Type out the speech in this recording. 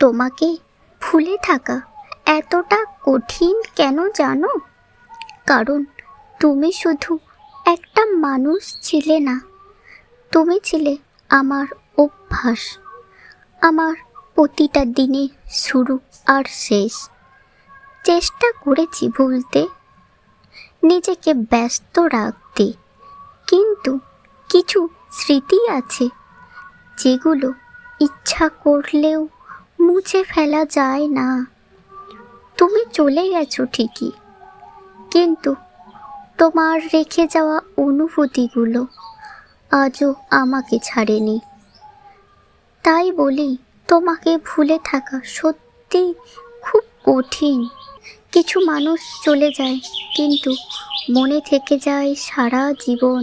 তোমাকে ভুলে থাকা এতটা কঠিন কেন জানো? কারণ তুমি শুধু একটা মানুষ ছিলে না, তুমি ছিলে আমার অভ্যাস, আমার প্রতিটা দিনের শুরু আর শেষ। চেষ্টা করেছি ভুলতে, নিজেকে ব্যস্ত রাখতে, কিন্তু কিছু স্মৃতি আছে যেগুলো ইচ্ছা করলেও মুছে ফেলা যায় না। তুমি চলে গেছো ঠিকই, কিন্তু তোমার রেখে যাওয়া অনুভূতিগুলো আজও আমাকে ছাড়েনি। তাই বলি, তোমাকে ভুলে থাকা সত্যি খুব কঠিন। কিছু মানুষ চলে যায়, কিন্তু মনে থেকে যায় সারা জীবন।